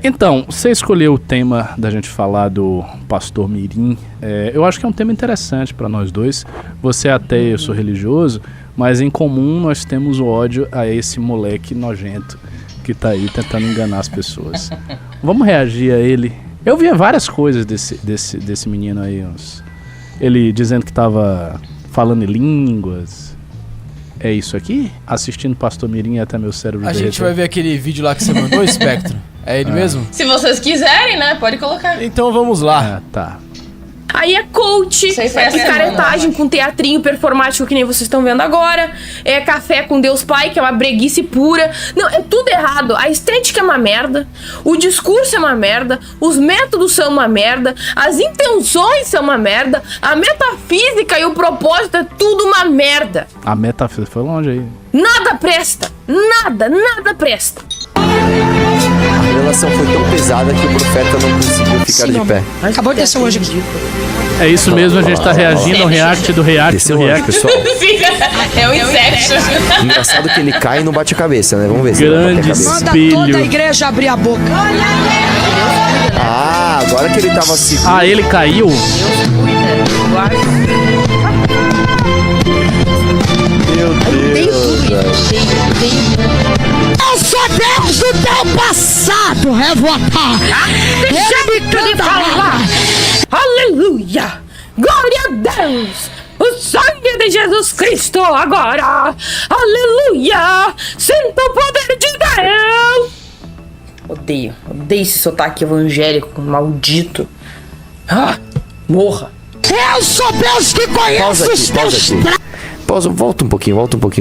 Então, você escolheu o tema da gente falar do Pastor Mirim. Eu acho que é um tema interessante para nós dois. Você é ateu, eu sou religioso, mas em comum nós temos o ódio a esse moleque nojento que tá aí tentando enganar as pessoas. Vamos reagir a ele. Eu via várias coisas desse menino aí. Ele dizendo que tava falando em línguas. É isso aqui? Assistindo Pastor Mirim até meu cérebro A gente vai ver aquele vídeo lá que você mandou, Espectro? É ele mesmo? Se vocês quiserem, né? Pode colocar. Então vamos lá. Tá. Aí é coach, é picaretagem com teatrinho performático que nem vocês estão vendo agora. É café com Deus Pai, que é uma breguice pura. Não, é tudo errado. A estética é uma merda. O discurso é uma merda. Os métodos são uma merda. As intenções são uma merda. A metafísica e o propósito é tudo uma merda. A metafísica foi longe aí. Nada presta. Nada presta. A relação foi tão pesada que o profeta não conseguiu ficar de pé. Acabou de descer hoje aqui. É isso mesmo, a gente tá reagindo ao react do react Desceu do hoje, react. pessoal. É o Inception. Engraçado que ele cai e não bate a cabeça, né? Vamos ver se ele Grande bate a cabeça. Manda espelho. toda a igreja abrir a boca. Ah, agora que ele tava seguro. Ah, ele caiu? Meu Deus, velho. Eu sou Deus do teu passado, revotar. Ele me canta lá. Aleluia! Glória a Deus! O sangue de Jesus Cristo agora! Aleluia! Sinto o poder de Deus! Odeio esse sotaque evangélico maldito. Morra! Eu sou Deus que conhece os teus Pausa, volta um pouquinho,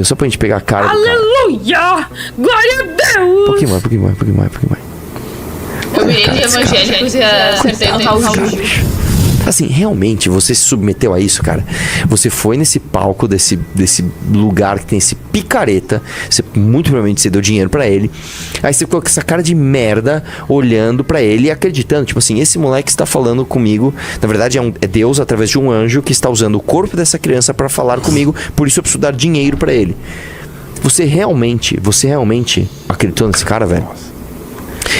só pra gente pegar a cara do cara. Aleluia! Glória a Deus! Um pouquinho mais. Eu virei de evangélicos e acertei no caos. Assim, realmente, você se submeteu a isso, cara. Você foi nesse palco desse lugar que tem esse picareta. Você, muito provavelmente, você deu dinheiro pra ele. Aí você ficou com essa cara de merda, olhando pra ele e acreditando. Tipo assim, esse moleque está falando comigo. Na verdade, é Deus, através de um anjo, que está usando o corpo dessa criança pra falar comigo. Por isso eu preciso dar dinheiro pra ele. Você realmente acreditou nesse cara, velho?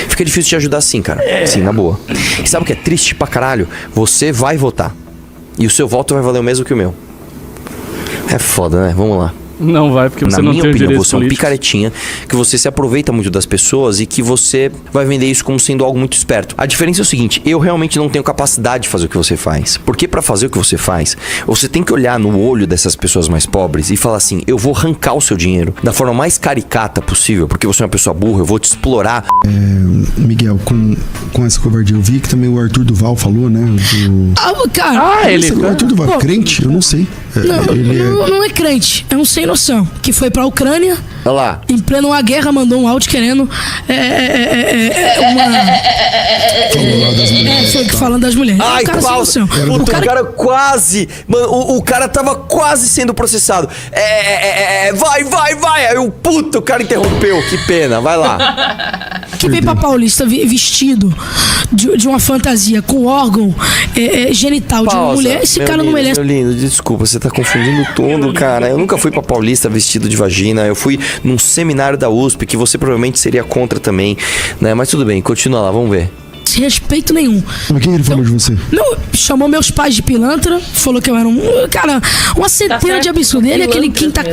Fica difícil te ajudar assim, cara. Sim, na boa. E sabe o que é triste pra caralho? Você vai votar. E o seu voto vai valer o mesmo que o meu. É foda, né? Vamos lá. Não vai, porque você Na não minha tem o opinião, direito você é um político. picaretinha, que você se aproveita muito das pessoas e que você vai vender isso como sendo algo muito esperto. A diferença é o seguinte, eu realmente não tenho capacidade de fazer o que você faz. Porque pra fazer o que você faz, você tem que olhar no olho dessas pessoas mais pobres e falar assim, eu vou arrancar o seu dinheiro da forma mais caricata possível, porque você é uma pessoa burra, eu vou te explorar. Miguel, com essa covardia, eu vi que também o Arthur Duval falou, né? Cara, ele... O Arthur Duval, crente? Eu não sei. não é crente, é um sem noção. Que foi pra Ucrânia, Olha lá. em plena guerra, mandou um áudio querendo Falou lá das mulheres. foi falando das mulheres. Ai, O cara sem pausa. noção. Puta, o cara quase... Mano, o cara tava quase sendo processado. Vai. Aí o puto, o cara interrompeu. Que pena, vai lá. Que vem pra Paulista vestido de uma fantasia com órgão genital de uma mulher. Esse cara não merece. Meu lindo, desculpa, você tá confundindo tudo, cara. Eu nunca fui pra Paulista vestido de vagina. Eu fui num seminário da USP, que você provavelmente seria contra também, né? Mas tudo bem, continua lá, vamos ver. Sem respeito nenhum. Mas o que ele falou de você? Não, chamou meus pais de pilantra, falou que eu era cara, uma centena de absurdo. Ele é aquele quinta.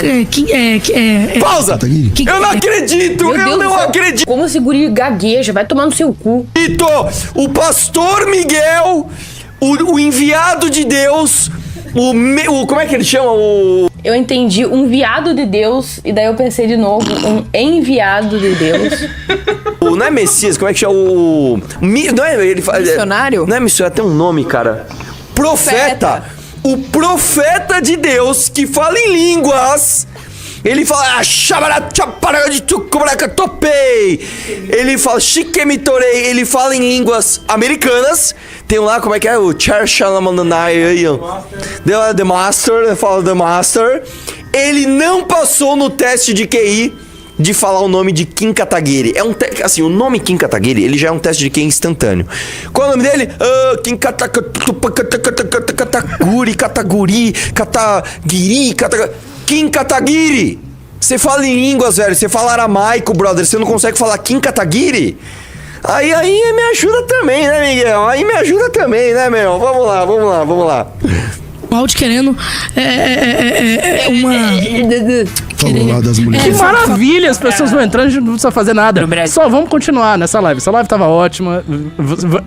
Pausa! Kataguiri? Eu não acredito! Meu Eu Deus não do céu. acredito! Como esse guri gagueja, vai tomar no seu cu. O pastor Miguel, o enviado de Deus, como é que ele chama? Eu entendi um viado de Deus, e daí eu pensei de novo, um enviado de Deus. Não é Messias, como é que chama? Não é ele Missionário? Não é missionário, tem um nome, cara. Profeta. O profeta de Deus que fala em línguas. Ele fala ele fala Shikemitorei. Ele fala em línguas americanas. Tem lá, como é que é? O The Master. Fala The Master. Ele não passou no teste de QI de falar o nome de Kim Kataguiri. Assim, o nome Kim Kataguiri, ele já é um teste de QI instantâneo. Qual é o nome dele? Kim Kim Kataguiri. Você fala em línguas, velho. Você fala aramaico, brother. Você não consegue falar Kim Kataguiri? Aí me ajuda também, né, Miguel? Aí me ajuda também, né, meu? Vamos lá. O áudio querendo uma... Falou lá das mulheres. Que maravilha, as pessoas vão entrando, a gente não precisa fazer nada. Só vamos continuar nessa live. Essa live tava ótima.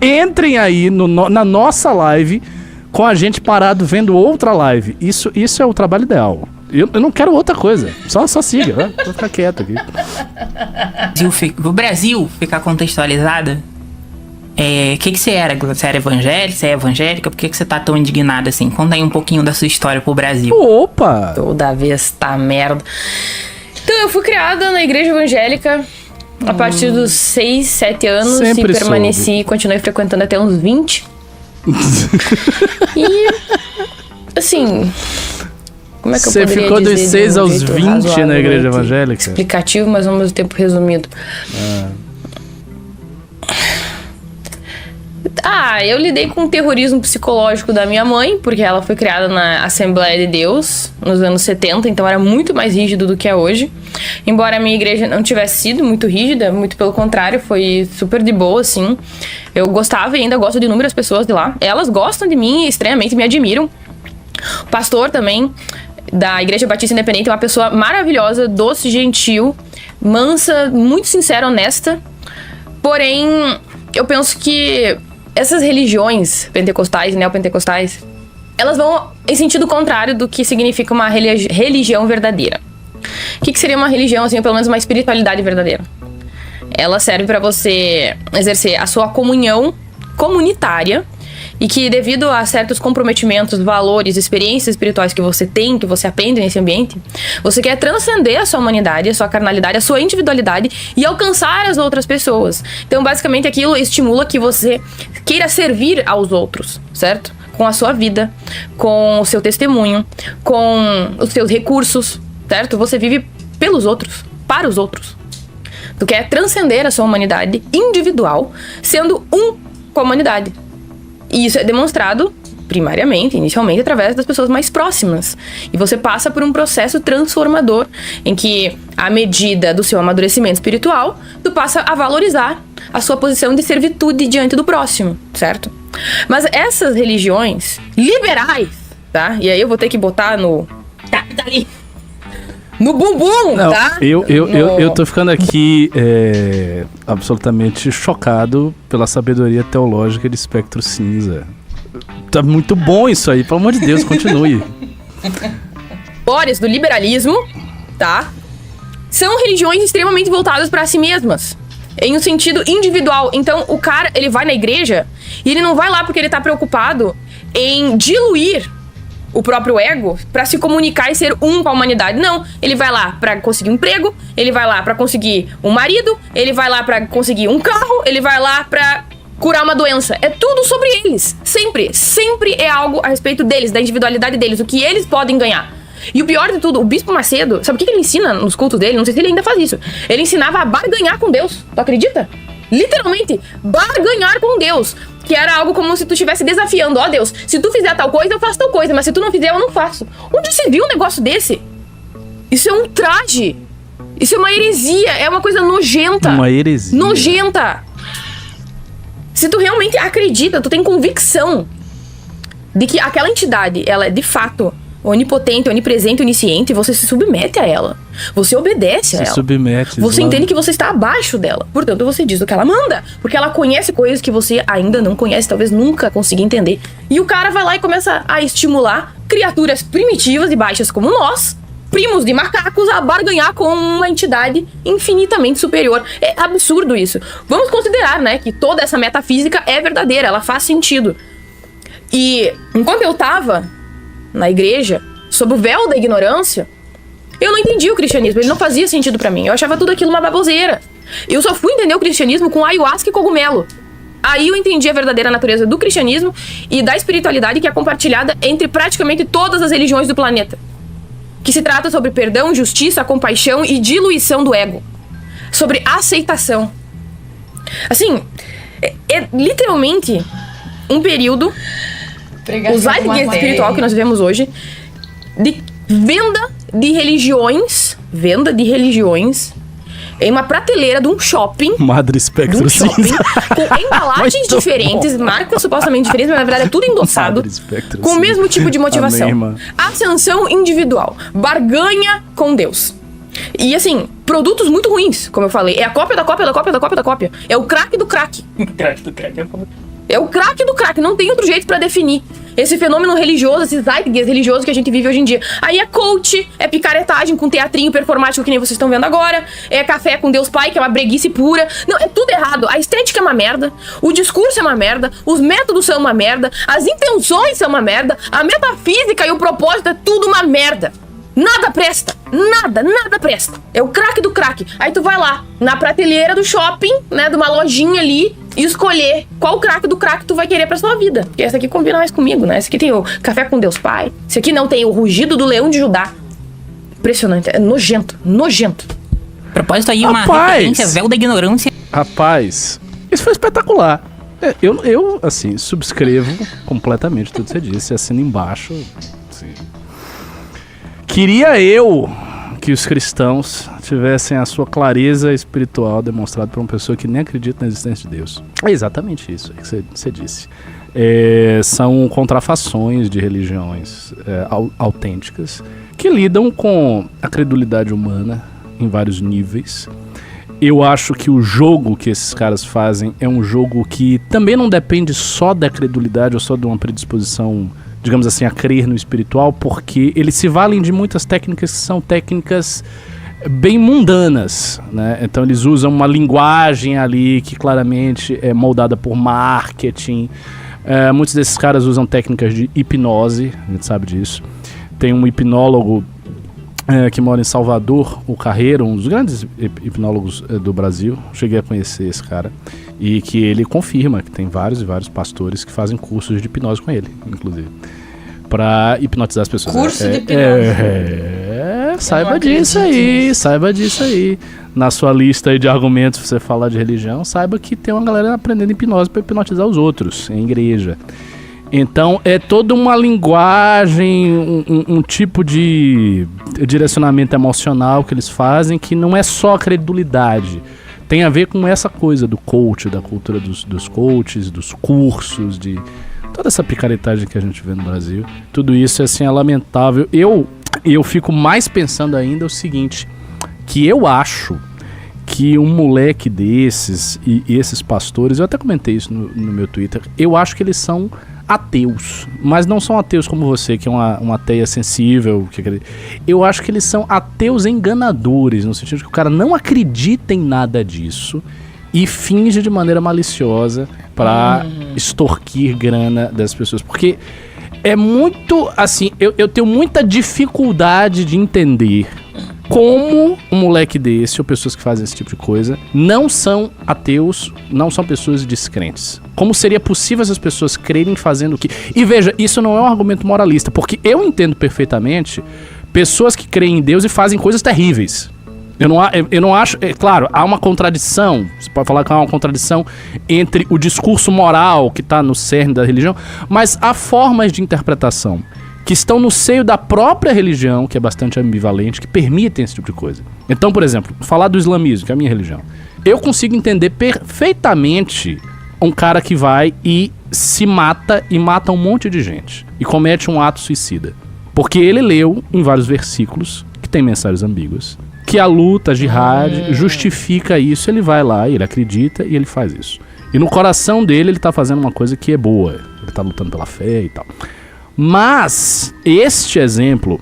Entrem aí na nossa live com a gente parado vendo outra live. Isso é o trabalho ideal. Eu não quero outra coisa. Só siga, né? Vou ficar quieto aqui. O Brasil ficar contextualizada. O que você era? Você era evangélica? Você é evangélica? Por que você tá tão indignada assim? Conta aí um pouquinho da sua história pro Brasil. Opa! Toda vez tá merda. Então, eu fui criada na igreja evangélica a partir dos 6, 7 anos. Sempre e permaneci e continuei frequentando até uns 20. E, assim... Como é que Você eu poderia ficou dos dizer 6 de um aos jeito 20 razoável, na igreja evangélica? Explicativo, mas ao mesmo tempo resumido. Eu lidei com o terrorismo psicológico da minha mãe, porque ela foi criada na Assembleia de Deus nos anos 70, então era muito mais rígido do que é hoje. Embora a minha igreja não tivesse sido muito rígida, muito pelo contrário, foi super de boa, assim. Eu gostava e ainda gosto de inúmeras pessoas de lá. Elas gostam de mim e estranhamente me admiram. O pastor também, da Igreja Batista Independente, é uma pessoa maravilhosa, doce, gentil, mansa, muito sincera, honesta. Porém, eu penso que essas religiões pentecostais e neopentecostais, elas vão em sentido contrário do que significa uma religião verdadeira. O que seria uma religião, assim, ou pelo menos uma espiritualidade verdadeira? Ela serve para você exercer a sua comunhão comunitária e que, devido a certos comprometimentos, valores, experiências espirituais que você tem, que você aprende nesse ambiente, você quer transcender a sua humanidade, a sua carnalidade, a sua individualidade e alcançar as outras pessoas. Então, basicamente, aquilo estimula que você queira servir aos outros, certo? Com a sua vida, com o seu testemunho, com os seus recursos, certo? Você vive pelos outros, para os outros. Tu quer transcender a sua humanidade individual, sendo um com a humanidade. E isso é demonstrado, primariamente, inicialmente, através das pessoas mais próximas. E você passa por um processo transformador, em que, à medida do seu amadurecimento espiritual, tu passa a valorizar a sua posição de servitude diante do próximo, certo? Mas essas religiões liberais, tá? E aí eu vou ter que botar no bumbum, não, tá? Eu tô ficando aqui absolutamente chocado pela sabedoria teológica de Espectro Cinza. Tá muito bom isso aí, pelo amor de Deus, continue. Valores do liberalismo, tá? São religiões extremamente voltadas para si mesmas, em um sentido individual. Então, o cara, ele vai na igreja e ele não vai lá porque ele tá preocupado em diluir o próprio ego pra se comunicar e ser um com a humanidade. Não, ele vai lá pra conseguir um emprego, ele vai lá pra conseguir um marido, ele vai lá pra conseguir um carro, ele vai lá pra curar uma doença. É tudo sobre eles. Sempre é algo a respeito deles, da individualidade deles, o que eles podem ganhar. E o pior de tudo, o Bispo Macedo, sabe o que ele ensina nos cultos dele? Não sei se ele ainda faz isso. Ele ensinava a barganhar com Deus. Tu acredita? Literalmente, barganhar com Deus. Que era algo como se tu estivesse desafiando. Ó, Deus, se tu fizer tal coisa, eu faço tal coisa. Mas se tu não fizer, eu não faço. Onde se viu um negócio desse? Isso é um traje. Isso é uma heresia. É uma coisa nojenta. Uma heresia. Nojenta. Se tu realmente acredita, tu tem convicção de que aquela entidade, ela é de fato onipotente, onipresente, onisciente, você se submete a ela. Você obedece a ela. Você entende que você está abaixo dela. Portanto, você diz o que ela manda. Porque ela conhece coisas que você ainda não conhece, talvez nunca consiga entender. E o cara vai lá e começa a estimular criaturas primitivas e baixas como nós, primos de macacos, a barganhar com uma entidade infinitamente superior. É absurdo isso. Vamos considerar, né, que toda essa metafísica é verdadeira, ela faz sentido. E enquanto eu tava na igreja, sob o véu da ignorância, eu não entendia o cristianismo, ele não fazia sentido pra mim. Eu achava tudo aquilo uma baboseira. Eu só fui entender o cristianismo com ayahuasca e cogumelo. Aí eu entendi a verdadeira natureza do cristianismo e da espiritualidade que é compartilhada entre praticamente todas as religiões do planeta. Que se trata sobre perdão, justiça, compaixão e diluição do ego. Sobre aceitação. Assim, é literalmente um período, o zeitgeist espiritual que nós vivemos hoje, de venda de religiões em uma prateleira de um shopping. Madre Espectro Shopping, com embalagens diferentes, marcas supostamente diferentes, mas na verdade é tudo endossado. Madre Espectro, com o mesmo tipo de motivação. Amém, ascensão individual. Barganha com Deus. E assim, produtos muito ruins, como eu falei. É a cópia da cópia da cópia da cópia da cópia. É o crack do crack. É o crack do crack, não tem outro jeito pra definir esse fenômeno religioso, esse zeitgeist religioso que a gente vive hoje em dia. Aí é coach, é picaretagem com teatrinho performático que nem vocês estão vendo agora, é café com Deus Pai, que é uma breguice pura. Não, é tudo errado. A estética é uma merda, o discurso é uma merda, os métodos são uma merda, as intenções são uma merda, a metafísica e o propósito é tudo uma merda. Nada presta, nada presta. É o crack do crack. Aí tu vai lá, na prateleira do shopping, né, de uma lojinha ali, e escolher qual crack do crack tu vai querer pra sua vida. Porque essa aqui combina mais comigo, né? Esse aqui tem o café com Deus Pai. Esse aqui não tem o rugido do leão de Judá. Impressionante, é nojento. Propósito aí, uma referência véu da ignorância. Rapaz, isso foi espetacular. Eu assim, subscrevo completamente tudo que você disse, assino embaixo, assim. Queria eu que os cristãos tivessem a sua clareza espiritual demonstrada por uma pessoa que nem acredita na existência de Deus. É exatamente isso que você disse. São contrafações de religiões autênticas que lidam com a credulidade humana em vários níveis. Eu acho que o jogo que esses caras fazem é um jogo que também não depende só da credulidade ou só de uma predisposição, digamos assim, a crer no espiritual, porque eles se valem de muitas técnicas que são técnicas bem mundanas, né? Então eles usam uma linguagem ali que claramente é moldada por marketing. Muitos desses caras usam técnicas de hipnose, a gente sabe disso. Tem um hipnólogo que mora em Salvador, o Carreiro, um dos grandes hipnólogos do Brasil. Cheguei a conhecer esse cara. E que ele confirma que tem vários e vários pastores que fazem cursos de hipnose com ele, inclusive, pra hipnotizar as pessoas. Curso de hipnose. Saiba disso aí. Na sua lista aí de argumentos, pra você falar de religião, saiba que tem uma galera aprendendo hipnose pra hipnotizar os outros, em igreja. Então, é toda uma linguagem, um tipo de direcionamento emocional que eles fazem que não é só a credulidade. Tem a ver com essa coisa do coach, da cultura dos coaches, dos cursos, de toda essa picaretagem que a gente vê no Brasil. Tudo isso, assim, é lamentável. Eu fico mais pensando ainda o seguinte, que eu acho que um moleque desses e esses pastores, eu até comentei isso no meu Twitter, eu acho que eles são ateus, mas não são ateus como você, que é uma ateia sensível. Eu acho que eles são ateus enganadores, no sentido de que o cara não acredita em nada disso e finge de maneira maliciosa pra extorquir grana das pessoas. Porque é muito, assim, eu tenho muita dificuldade de entender como um moleque desse, ou pessoas que fazem esse tipo de coisa, não são ateus, não são pessoas descrentes. Como seria possível essas pessoas crerem fazendo o que... E veja, isso não é um argumento moralista, porque eu entendo perfeitamente pessoas que creem em Deus e fazem coisas terríveis. Eu não acho... claro, há uma contradição, você pode falar que há uma contradição entre o discurso moral que está no cerne da religião, mas há formas de interpretação que estão no seio da própria religião, que é bastante ambivalente, que permitem esse tipo de coisa. Então, por exemplo, falar do islamismo, que é a minha religião. Eu consigo entender perfeitamente um cara que vai e se mata e mata um monte de gente e comete um ato suicida. Porque ele leu em vários versículos, que tem mensagens ambíguas, que a luta, a jihad, justifica isso. Ele vai lá, ele acredita e ele faz isso. E no coração dele, ele tá fazendo uma coisa que é boa. Ele tá lutando pela fé e tal. Mas este exemplo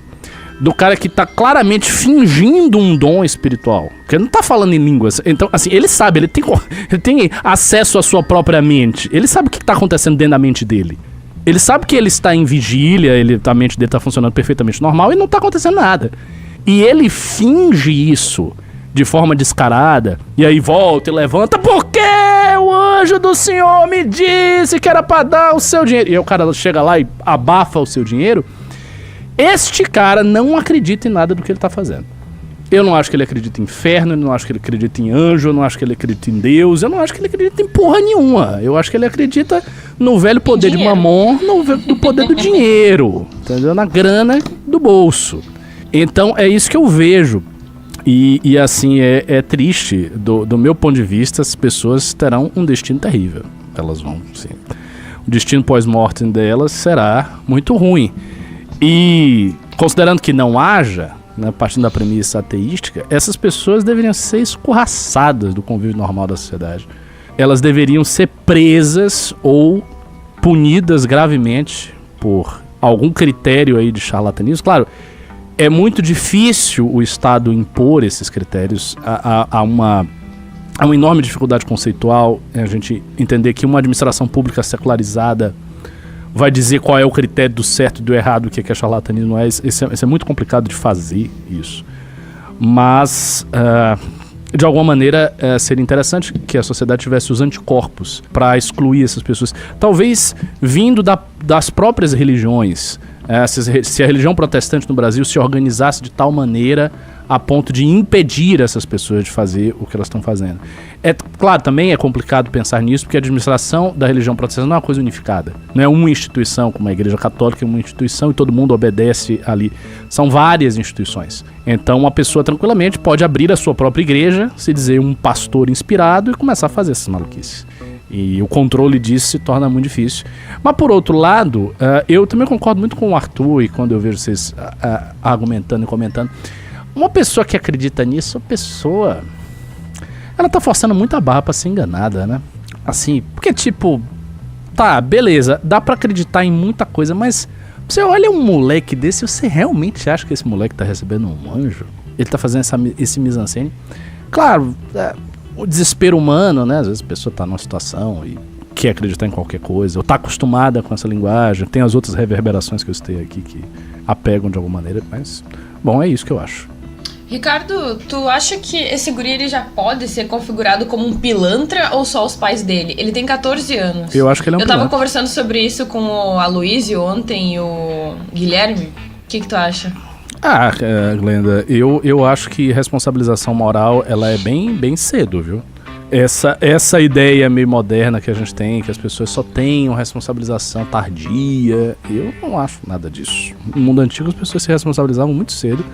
do cara que tá claramente fingindo um dom espiritual, que ele não tá falando em línguas, então assim, ele sabe, ele tem acesso à sua própria mente, ele sabe o que tá acontecendo dentro da mente dele, ele sabe que ele está em vigília, a mente dele tá funcionando perfeitamente normal e não tá acontecendo nada, e ele finge isso de forma descarada, e aí volta e levanta, porque o anjo do Senhor me disse que era pra dar o seu dinheiro. E aí o cara chega lá e abafa o seu dinheiro. Este cara não acredita em nada do que ele tá fazendo. Eu não acho que ele acredita em inferno, eu não acho que ele acredita em anjo, eu não acho que ele acredita em Deus, eu não acho que ele acredita em porra nenhuma. Eu acho que ele acredita no velho poder de Mamon, no poder do dinheiro, entendeu? Na grana do bolso. Então é isso que eu vejo. E assim, é triste. Do meu ponto de vista, as pessoas terão um destino terrível. Elas vão, sim. O destino pós-mortem delas será muito ruim. E considerando que não haja, né, partindo da premissa ateística, essas pessoas deveriam ser escorraçadas do convívio normal da sociedade. Elas deveriam ser presas ou punidas gravemente por algum critério aí de charlatanismo. Claro, é muito difícil o Estado impor esses critérios. Há uma enorme dificuldade conceitual a gente entender que uma administração pública secularizada vai dizer qual é o critério do certo e do errado, o que é charlatanismo. Isso é muito complicado de fazer isso. Mas, de alguma maneira, seria interessante que a sociedade tivesse os anticorpos para excluir essas pessoas. Talvez vindo das próprias religiões. Se a religião protestante no Brasil se organizasse de tal maneira a ponto de impedir essas pessoas de fazer o que elas estão fazendo. Claro, também é complicado pensar nisso, porque a administração da religião protestante não é uma coisa unificada. Não é uma instituição, como a Igreja Católica é uma instituição e todo mundo obedece ali. São várias instituições. Então, uma pessoa tranquilamente pode abrir a sua própria igreja, se dizer um pastor inspirado e começar a fazer essas maluquices. E o controle disso se torna muito difícil. Mas, por outro lado, eu também concordo muito com o Arthur, e quando eu vejo vocês argumentando e comentando, uma pessoa que acredita nisso, ela tá forçando muito a barra pra ser enganada, né? Assim, porque tipo, tá, beleza, dá pra acreditar em muita coisa, mas você olha um moleque desse, você realmente acha que esse moleque tá recebendo um anjo? Ele tá fazendo esse mise-en-scène? Claro, o desespero humano, né? Às vezes a pessoa tá numa situação e quer acreditar em qualquer coisa, ou tá acostumada com essa linguagem, tem as outras reverberações que eu citei aqui que apegam de alguma maneira, mas, bom, é isso que eu acho. Ricardo, tu acha que esse guri ele já pode ser configurado como um pilantra ou só os pais dele? Ele tem 14 anos. Eu acho que ele é um pilantra. Eu tava conversando sobre isso com o Aloysio ontem e o Guilherme. O que tu acha? Glenda, eu acho que responsabilização moral, ela é bem cedo, viu? Essa ideia meio moderna que a gente tem, que as pessoas só têm uma responsabilização tardia, eu não acho nada disso. No mundo antigo as pessoas se responsabilizavam muito cedo.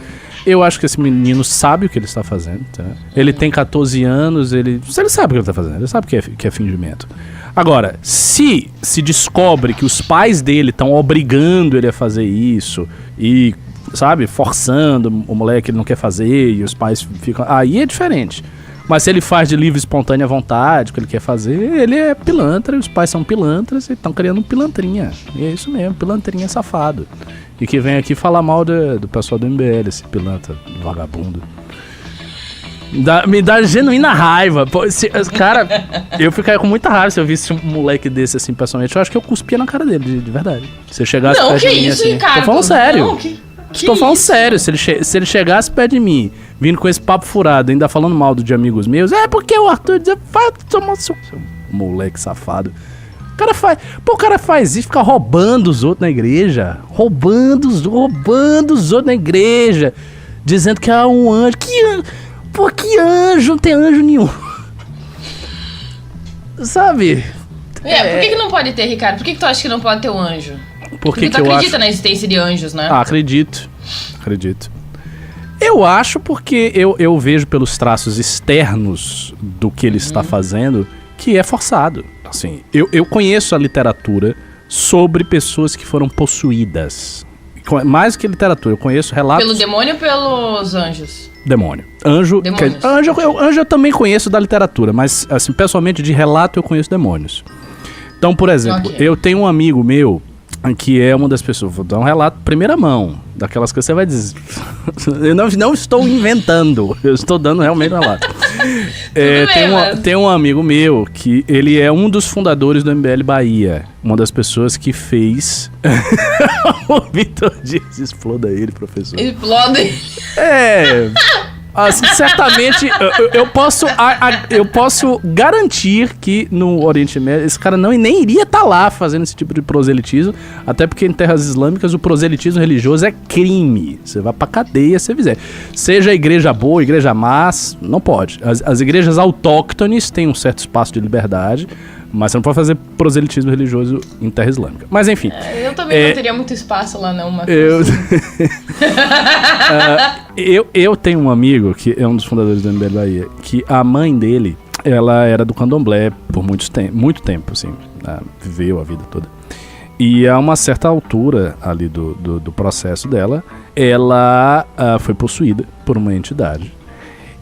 Eu acho que esse menino sabe o que ele está fazendo, tá? Ele tem 14 anos, ele sabe o que ele está fazendo, ele sabe que é fingimento. Agora, se descobre que os pais dele estão obrigando ele a fazer isso e, sabe, forçando o moleque, ele não quer fazer e os pais ficam... Aí é diferente. Mas se ele faz de livre e espontânea vontade o que ele quer fazer, ele é pilantra, e os pais são pilantras e estão criando um pilantrinha. E é isso mesmo, pilantrinha safado. E que vem aqui falar mal do pessoal do MBL, esse pilantra vagabundo. Me dá genuína raiva. Pô, cara, eu ficaria com muita raiva se eu visse um moleque desse assim, pessoalmente. Eu acho que eu cuspia na cara dele, de verdade. Se eu chegasse perto de mim assim... Ricardo? Tô falando sério. Não, Estou falando sério, se ele chegasse perto de mim, vindo com esse papo furado, ainda falando mal de amigos meus, porque o Arthur dizia, vai tomar seu moleque safado. O cara faz isso, fica roubando os outros na igreja. Roubando os outros na igreja. Dizendo que é um anjo. Que anjo? Pô, que anjo? Não tem anjo nenhum. Sabe? Por que não pode ter, Ricardo? Por que tu acha que não pode ter um anjo? Porque tu acredita na existência de anjos, né? Acredito. Eu acho porque eu vejo pelos traços externos do que ele está fazendo que é forçado. Assim, eu conheço a literatura sobre pessoas que foram possuídas. Mais que literatura, eu conheço relatos... Pelo demônio ou pelos anjos? Demônio. Anjo eu também conheço da literatura, mas assim, pessoalmente de relato eu conheço demônios. Então, por exemplo, eu tenho um amigo meu que é uma das pessoas, vou dar um relato primeira mão, daquelas que você vai dizer. Eu não estou inventando, eu estou dando realmente um relato. Tem um amigo meu que ele é um dos fundadores do MBL Bahia, uma das pessoas que fez. O Vitor diz: exploda ele, professor. Exploda ele. Assim, certamente eu posso garantir que no Oriente Médio esse cara nem iria estar lá fazendo esse tipo de proselitismo, até porque em terras islâmicas o proselitismo religioso é crime. Você vai pra cadeia se fizer. Seja igreja boa, igreja má, não pode. As igrejas autóctones têm um certo espaço de liberdade, Mas você não pode fazer proselitismo religioso em terra islâmica. Mas enfim. Eu também não teria muito espaço lá, não. Mas eu tenho um amigo que é um dos fundadores do MBL Bahia, que a mãe dele, ela era do candomblé por muito tempo, assim, viveu a vida toda. E a uma certa altura ali do processo dela, ela foi possuída por uma entidade.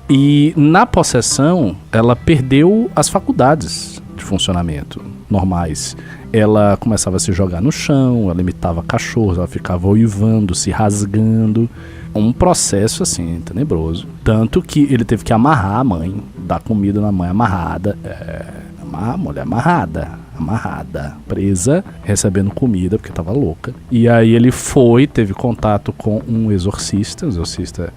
E na possessão, ela perdeu as faculdades de funcionamento normais. Ela começava a se jogar no chão, ela imitava cachorros, ela ficava uivando, se rasgando. Um processo, assim, tenebroso. Tanto que ele teve que amarrar a mãe, dar comida na mãe amarrada. A mulher amarrada, presa, recebendo comida, porque tava louca. E aí ele teve contato com um exorcista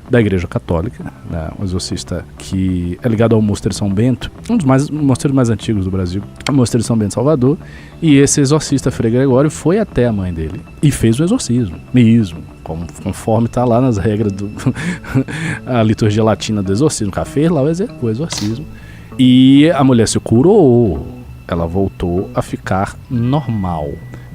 da Igreja Católica, né? Um exorcista que é ligado ao Mosteiro de São Bento, um dos mosteiros mais antigos do Brasil, o Mosteiro de São Bento, Salvador. E esse exorcista, Frei Gregório, foi até a mãe dele e fez o exorcismo, mesmo, conforme tá lá nas regras a liturgia latina do exorcismo. O cara fez lá o exorcismo. E a mulher se curou, ela voltou a ficar normal.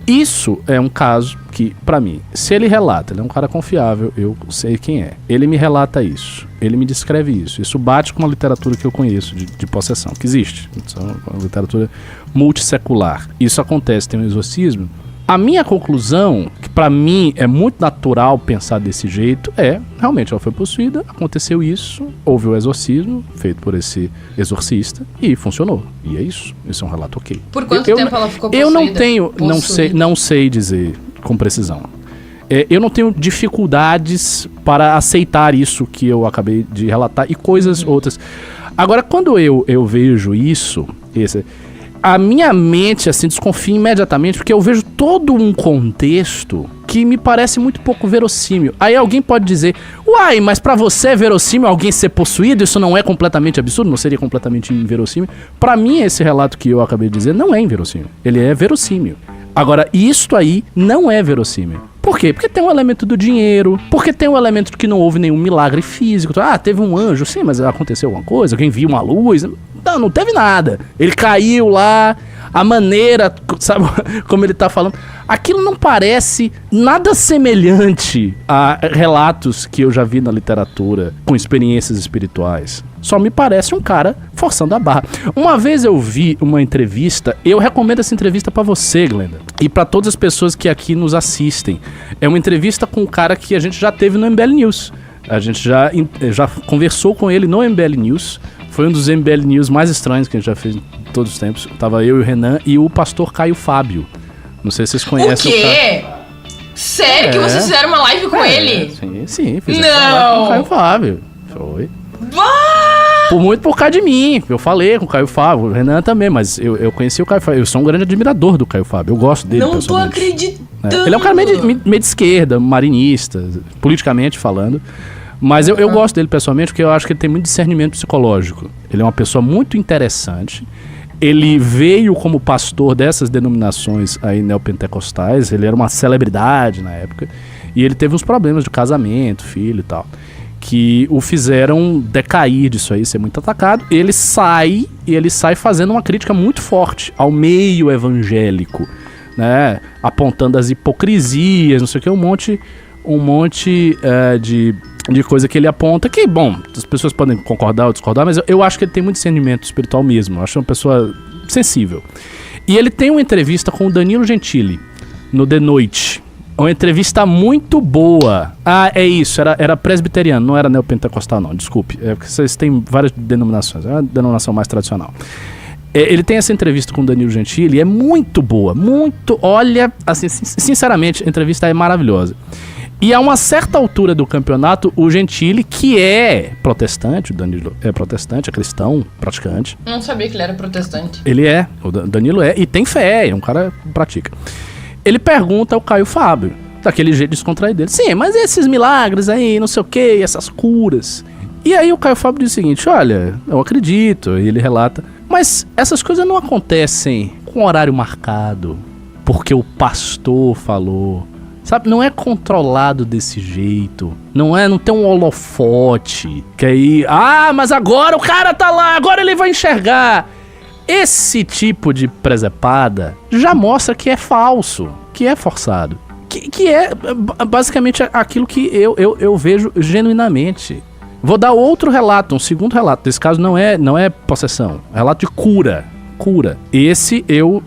Isso é um caso que, pra mim, se ele relata, ele é um cara confiável, eu sei quem é. Ele me relata isso, ele me descreve isso. Isso bate com uma literatura que eu conheço de possessão, que existe. Isso é uma literatura multissecular. Isso acontece, tem um exorcismo. A minha conclusão, que pra mim é muito natural pensar desse jeito, realmente ela foi possuída, aconteceu isso, houve o exorcismo feito por esse exorcista e funcionou. E é isso. Isso é um relato ok. Por quanto tempo ela ficou possuída? Eu não sei dizer com precisão. Eu não tenho dificuldades para aceitar isso que eu acabei de relatar e coisas outras. Agora, quando eu vejo isso, a minha mente, assim, desconfia imediatamente, porque eu vejo todo um contexto que me parece muito pouco verossímil. Aí alguém pode dizer, uai, mas pra você é verossímil alguém ser possuído? Isso não é completamente absurdo? Não seria completamente inverossímil? Pra mim, esse relato que eu acabei de dizer não é inverossímil. Ele é verossímil. Agora, isto aí não é verossímil. Por quê? Porque tem um elemento do dinheiro, porque tem um elemento que não houve nenhum milagre físico. Teve um anjo, sim, mas aconteceu alguma coisa? Alguém viu uma luz? Não teve nada. Ele caiu lá, a maneira, sabe, como ele tá falando. Aquilo não parece nada semelhante a relatos que eu já vi na literatura com experiências espirituais. Só me parece um cara forçando a barra. Uma vez eu vi uma entrevista, eu recomendo essa entrevista pra você, Glenda, e pra todas as pessoas que aqui nos assistem. É uma entrevista com um cara que a gente já teve no MBL News. A gente já conversou com ele no MBL News. Foi um dos MBL News mais estranhos que a gente já fez em todos os tempos. Tava eu e o Renan e o pastor Caio Fábio. Não sei se vocês conhecem. O quê? Sério que vocês fizeram uma live com ele? Sim, fizemos uma live com o Caio Fábio. Foi. Muito por causa de mim. Eu falei com o Caio Fábio, o Renan também, mas eu conheci o Caio Fábio. Eu sou um grande admirador do Caio Fábio. Eu gosto dele. Não tô acreditando. Ele é um cara meio de esquerda, marinista, politicamente falando. Mas eu gosto dele pessoalmente porque eu acho que ele tem muito discernimento psicológico. Ele é uma pessoa muito interessante. Ele veio como pastor dessas denominações aí neopentecostais. Ele era uma celebridade na época. E ele teve uns problemas de casamento, filho e tal, que o fizeram decair disso aí, ser muito atacado. Ele sai fazendo uma crítica muito forte ao meio evangélico, né? Apontando as hipocrisias, não sei o que, um monte de coisa que ele aponta, que, bom, as pessoas podem concordar ou discordar, mas eu acho que ele tem muito discernimento espiritual mesmo. Eu acho uma pessoa sensível. E ele tem uma entrevista com o Danilo Gentili no The Noite. Uma entrevista muito boa. É isso, era presbiteriano, não era neopentecostal não, desculpe. É porque vocês têm várias denominações, é uma denominação mais tradicional. Ele tem essa entrevista com o Danilo Gentili, é muito boa, olha, assim, sinceramente, a entrevista é maravilhosa. E a uma certa altura do campeonato, o Gentili, que é protestante, o Danilo é protestante, é cristão, praticante. Não sabia que ele era protestante. Ele é, o Danilo é, e tem fé, é um cara que pratica. Ele pergunta ao Caio Fábio, daquele jeito descontraído dele, sim, mas esses milagres aí, não sei o que, essas curas. E aí o Caio Fábio diz o seguinte, olha, eu acredito, e ele relata, mas essas coisas não acontecem com horário marcado, porque o pastor falou, sabe, não é controlado desse jeito, não tem um holofote, que aí, mas agora o cara tá lá, agora ele vai enxergar. esse tipo de presepada já mostra que é falso, que é forçado. Que é basicamente aquilo que eu vejo genuinamente. Vou dar outro relato, um segundo relato. Nesse caso não é possessão, é relato de cura. Esse eu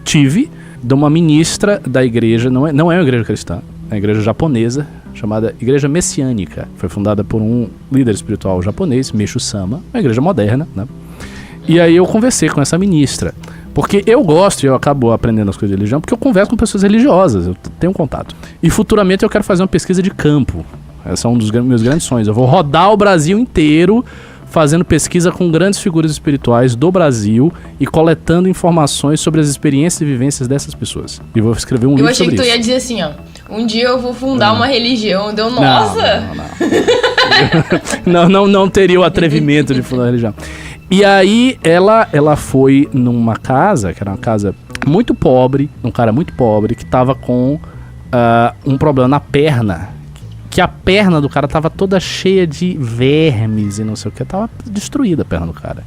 tive de uma ministra da igreja, não é uma igreja cristã, é uma igreja japonesa, chamada Igreja Messiânica. Foi fundada por um líder espiritual japonês, Meishu Sama, uma igreja moderna, né? E aí eu conversei com essa ministra. Porque eu gosto, e eu acabo aprendendo as coisas de religião, porque eu converso com pessoas religiosas, eu tenho contato. E futuramente eu quero fazer uma pesquisa de campo. Esse é um dos meus grandes sonhos. Eu vou rodar o Brasil inteiro fazendo pesquisa com grandes figuras espirituais do Brasil e coletando informações sobre as experiências e vivências dessas pessoas. E vou escrever um livro sobre isso. Eu achei que tu ia dizer assim, ó. Um dia eu vou fundar uma religião. Deu, nossa! Não teria o atrevimento de fundar uma religião. E aí ela foi numa casa, que era uma casa muito pobre, um cara muito pobre, que tava com um problema na perna. Que a perna do cara tava toda cheia de vermes e não sei o que. Tava destruída a perna do cara.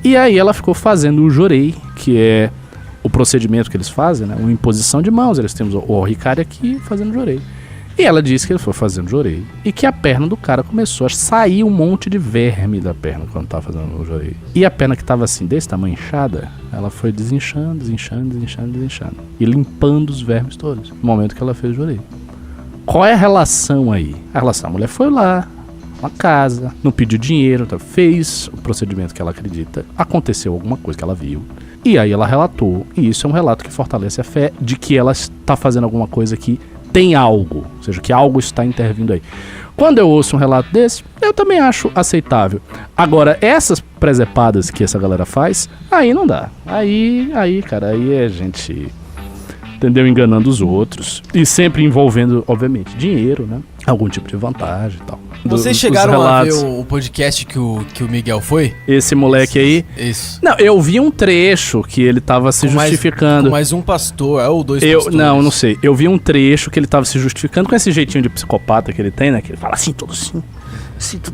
E aí ela ficou fazendo o jorei, que é o procedimento que eles fazem, né? Uma imposição de mãos. Eles temos o Ricari aqui fazendo jorei. E ela disse que ele foi fazendo jorei e que a perna do cara começou a sair um monte de verme da perna quando tava fazendo o jorei. E a perna que tava assim, desse tamanho, inchada, ela foi desinchando. E limpando os vermes todos, no momento que ela fez o jorei. Qual é a relação aí? A mulher foi lá, uma casa, não pediu dinheiro, fez o procedimento que ela acredita, aconteceu alguma coisa que ela viu. E aí ela relatou, e isso é um relato que fortalece a fé de que ela está fazendo alguma coisa que tem algo, ou seja, que algo está intervindo aí. Quando eu ouço um relato desse, eu também acho aceitável. Agora, essas presepadas que essa galera faz, aí não dá. Aí é gente, entendeu? Enganando os outros. E sempre envolvendo, obviamente, dinheiro, né? Algum tipo de vantagem e tal. Vocês chegaram a ver o podcast que o Miguel foi? Esse moleque aí? Isso. Não, eu vi um trecho que ele tava se justificando. Com mais um pastor, ou dois pastores? Não sei. Eu vi um trecho que ele tava se justificando com esse jeitinho de psicopata que ele tem, né? Que ele fala assim, tudo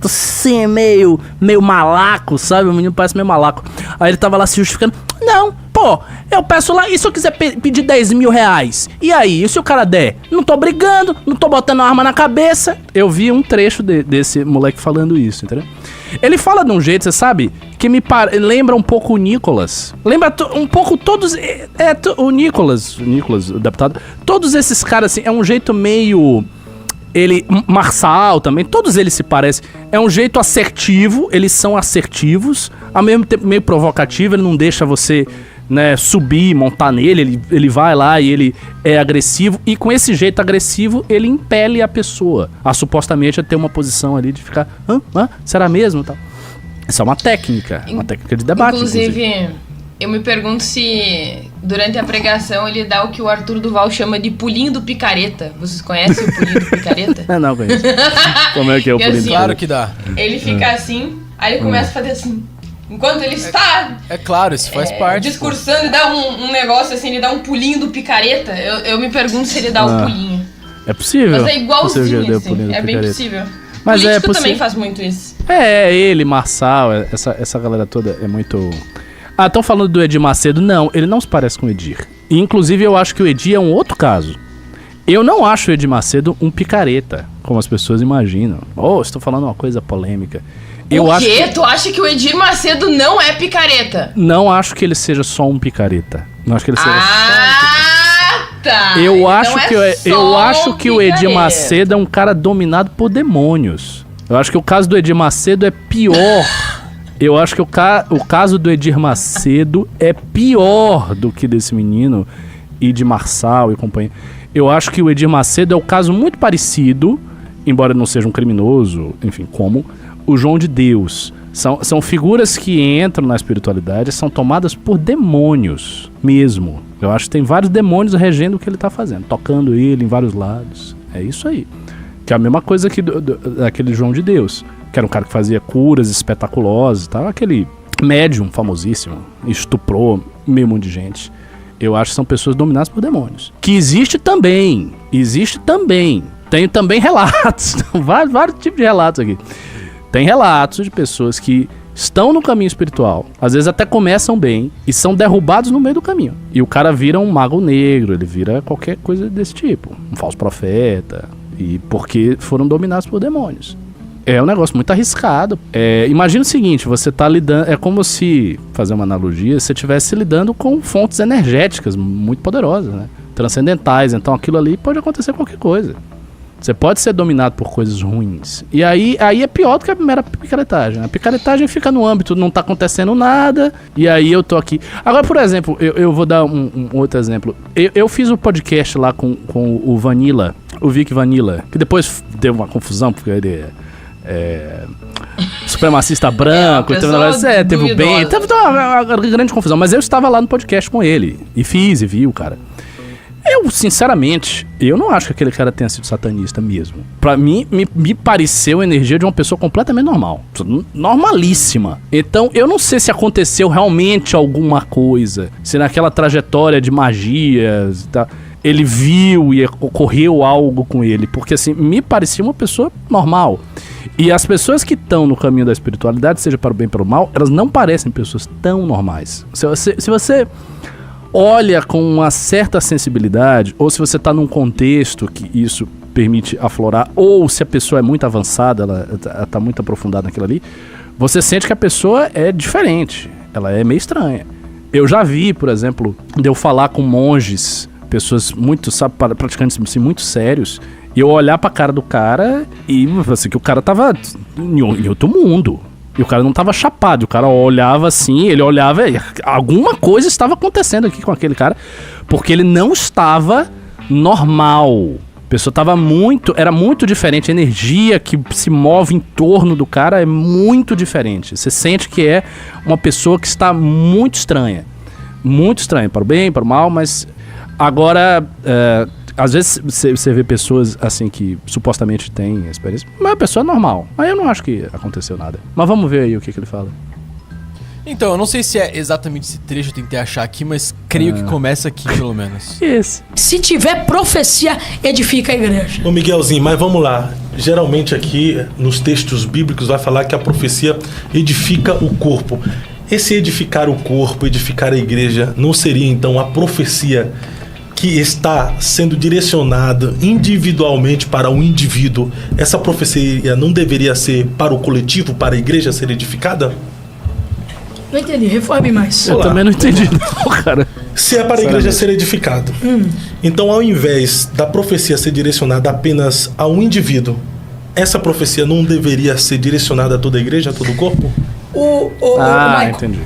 assim, meio malaco, sabe? O menino parece meio malaco. Aí ele tava lá se justificando. Não, pô, eu peço lá, e se eu quiser pedir 10 mil reais? E aí, e se o cara der? Não tô brigando, não tô botando arma na cabeça. Eu vi um trecho desse moleque falando isso, entendeu? Ele fala de um jeito, você sabe, que me lembra um pouco o Nicolas. Lembra um pouco todos... o Nicolas, o deputado. Todos esses caras, assim, é um jeito meio... Marçal também, todos eles se parecem. É um jeito assertivo, eles são assertivos, ao mesmo tempo meio provocativo, ele não deixa você, né, subir, montar nele, ele vai lá e ele é agressivo, e com esse jeito agressivo, ele impele a pessoa a supostamente a ter uma posição ali de ficar, será mesmo? Tal. Isso é uma técnica de debate. Inclusive, eu me pergunto se durante a pregação ele dá o que o Arthur Duval chama de pulinho do picareta. Vocês conhecem o pulinho do picareta? Não conheço. Como é que é o pulinho do picareta? Claro que dá. Ele fica assim, aí ele começa a fazer assim. Enquanto ele está... É claro, isso faz parte. Discursando e dá um negócio assim, ele dá um pulinho do picareta. Eu me pergunto se ele dá o pulinho. É possível. Mas é igualzinho, assim. É bem possível. Mas político também faz muito isso. Ele, Marçal, essa galera toda é muito... estão falando do Edir Macedo. Não, ele não se parece com o Edir. E, inclusive, eu acho que o Edir é um outro caso. Eu não acho o Edir Macedo um picareta, como as pessoas imaginam. Estou falando uma coisa polêmica. O quê? Tu acha que o Edir Macedo não é picareta? Não acho que ele seja só um picareta. Não acho que ele seja só um picareta. Tá. Eu acho que o Edir Macedo é um cara dominado por demônios. Eu acho que o caso do Edir Macedo é pior. Eu acho que o caso do Edir Macedo é pior do que desse menino e de Marçal e companhia. Eu acho que o Edir Macedo é um caso muito parecido, embora não seja um criminoso, enfim, como o João de Deus. São figuras que entram na espiritualidade, são tomadas por demônios mesmo. Eu acho que tem vários demônios regendo o que ele está fazendo, tocando ele em vários lados. É isso aí. Que é a mesma coisa que daquele João de Deus, que era um cara que fazia curas espetaculosas e tal, aquele médium famosíssimo, estuprou meio mundo de gente. Eu acho que são pessoas dominadas por demônios. Que existe também. Tem também relatos, vários tipos de relatos aqui. Tem relatos de pessoas que estão no caminho espiritual, às vezes até começam bem e são derrubados no meio do caminho. E o cara vira um mago negro, ele vira qualquer coisa desse tipo, um falso profeta, e porque foram dominados por demônios. É um negócio muito arriscado. Imagina o seguinte, você tá lidando... É como se, fazer uma analogia, você estivesse lidando com fontes energéticas muito poderosas, né? Transcendentais. Então aquilo ali pode acontecer qualquer coisa. Você pode ser dominado por coisas ruins. E aí é pior do que a mera picaretagem. A picaretagem fica no âmbito, não tá acontecendo nada, e aí eu tô aqui. Agora, por exemplo, eu vou dar um outro exemplo. Eu fiz um podcast lá com o Vanilla, o Vic Vanilla, que depois deu uma confusão, porque ele supremacista branco, teve o bem, teve uma grande confusão, mas eu estava lá no podcast com ele, e vi o cara. Eu, sinceramente, eu não acho que aquele cara tenha sido satanista mesmo. Pra mim, me pareceu a energia de uma pessoa completamente normal. Normalíssima. Então, eu não sei se aconteceu realmente alguma coisa. Se naquela trajetória de magias e tal, ele viu e ocorreu algo com ele. Porque, assim, me parecia uma pessoa normal. E as pessoas que estão no caminho da espiritualidade, seja para o bem ou para o mal, elas não parecem pessoas tão normais. Se você olha com uma certa sensibilidade, ou se você está num contexto que isso permite aflorar, ou se a pessoa é muito avançada, ela está muito aprofundada naquilo ali, você sente que a pessoa é diferente, ela é meio estranha. Eu já vi, por exemplo, de eu falar com monges, pessoas muito, praticantes assim, muito sérios, e eu olhar pra cara do cara e assim, que o cara tava em outro mundo. E o cara não tava chapado, o cara olhava assim, ele olhava e alguma coisa estava acontecendo aqui com aquele cara, porque ele não estava normal. A pessoa era muito diferente, a energia que se move em torno do cara é muito diferente. Você sente que é uma pessoa que está muito estranha, para o bem, para o mal, mas agora... às vezes você vê pessoas assim que supostamente têm experiência, mas a pessoa é normal. Aí eu não acho que aconteceu nada. Mas vamos ver aí o que ele fala. Então, eu não sei se é exatamente esse trecho, eu tentei achar aqui, mas creio que começa aqui, pelo menos. Isso. Se tiver profecia, edifica a igreja. Ô Miguelzinho, mas vamos lá. Geralmente aqui, nos textos bíblicos, vai falar que a profecia edifica o corpo. Esse edificar o corpo, edificar a igreja, não seria então a profecia que está sendo direcionada individualmente para o indivíduo? Essa profecia não deveria ser para o coletivo, para a igreja ser edificada? Não entendi, reforme mais. Eu também não entendi não, cara. Se é para a igreja ser edificada, então ao invés da profecia ser direcionada apenas a um indivíduo, essa profecia não deveria ser direcionada a toda a igreja, a todo o corpo? Michael. Entendi.